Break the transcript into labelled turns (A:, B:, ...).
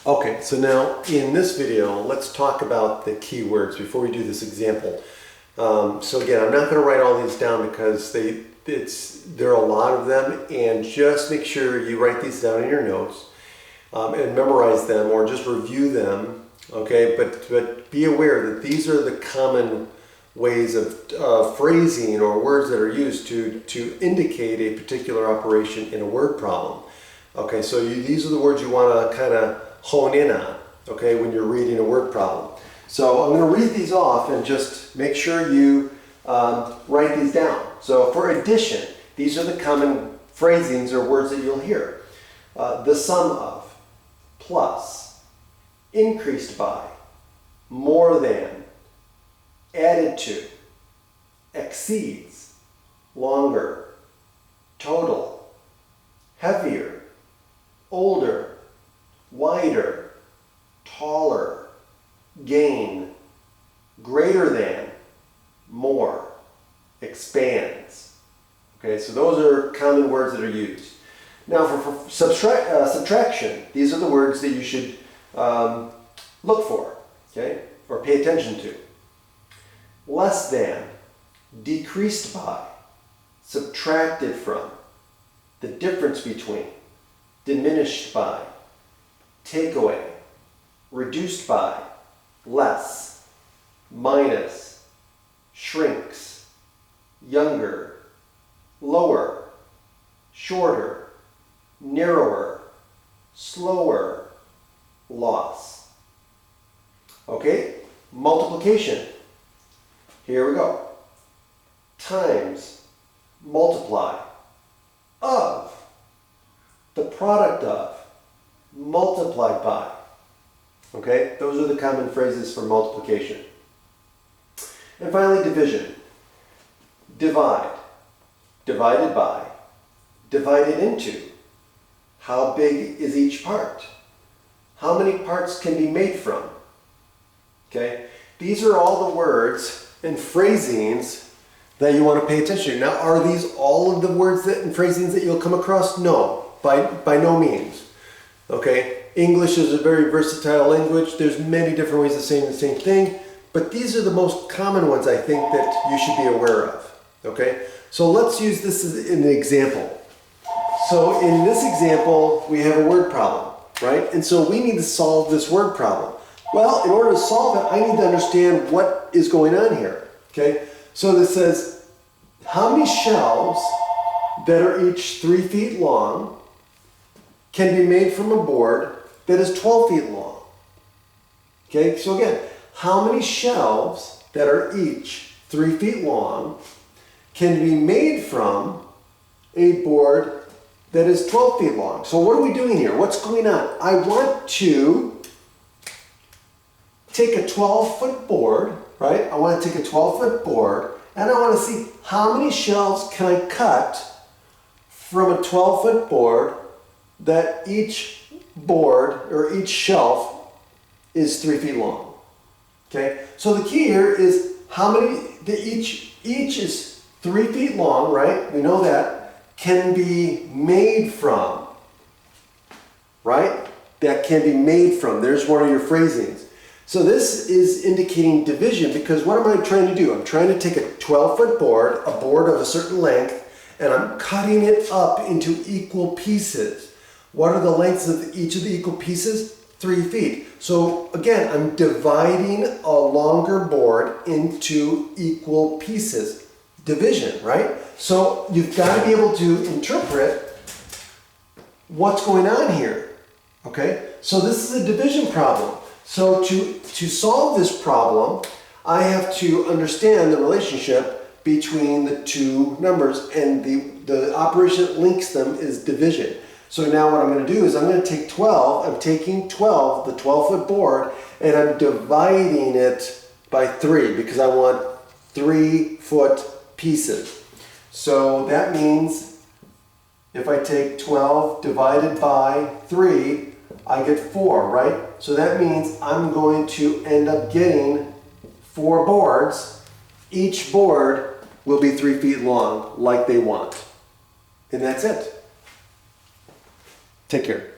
A: Okay, so now in this video, let's talk about the key words before we do this example. So again, I'm not going to write all these down because there are a lot of them, and just make sure you write these down in your notes and memorize them or just review them. Okay, but be aware that these are the common ways of phrasing or words that are used to indicate a particular operation in a word problem. Okay, so these are the words you want to kind of hone in on, okay, when you're reading a word problem. So I'm going to read these off and just make sure you write these down. So for addition, these are the common phrasings or words that you'll hear. The sum of, plus, increased by, more than, added to, exceeds, longer, total, heavier, older, wider, taller, gain, greater than, more, expands. Okay, so those are common words that are used. Now for subtraction, these are the words that you should look for, okay, or pay attention to. Less than, decreased by, subtracted from, the difference between, diminished by, takeaway, reduced by, less, minus, shrinks, younger, lower, shorter, narrower, slower, loss. Okay, multiplication. Here we go. Times, multiply, of, the product of, multiplied by. Okay, those are the common phrases for multiplication. And finally, division. Divide, divided by, divided into. How big is each part? How many parts can be made from? Okay, these are all the words and phrasings that you want to pay attention to. Now, are these all of the words and phrasings that you'll come across? No, by no means. Okay, English is a very versatile language. There's many different ways of saying the same thing, but these are the most common ones I think that you should be aware of. Okay, so let's use this as an example. So in this example, we have a word problem, right? And so we need to solve this word problem. Well, in order to solve it, I need to understand what is going on here. Okay, so this says, how many shelves that are each 3 feet long can be made from a board that is 12 feet long? Okay, so again, how many shelves that are each 3 feet long can be made from a board that is 12 feet long? So what are we doing here? What's going on? I want to take a 12-foot board, right? I want to take a 12-foot board, and I want to see how many shelves can I cut from a 12-foot board that each board or each shelf is 3 feet long. Okay, so the key here is how many, each is 3 feet long, right? We know that can be made from, right? That can be made from. There's one of your phrasings. So this is indicating division, because what am I trying to do? I'm trying to take a 12-foot board, a board of a certain length, and I'm cutting it up into equal pieces. What are the lengths of each of the equal pieces? 3 feet. So again, I'm dividing a longer board into equal pieces. Division, right? So you've got to be able to interpret what's going on here. Okay? So this is a division problem. So to solve this problem, I have to understand the relationship between the two numbers, and the operation that links them is division. So now what I'm going to do is I'm going to take 12, I'm taking 12, the 12-foot board, and I'm dividing it by 3 because I want 3-foot pieces. So that means if I take 12 divided by 3, I get 4, right? So that means I'm going to end up getting 4 boards. Each board will be 3 feet long like they want. And that's it. Take care.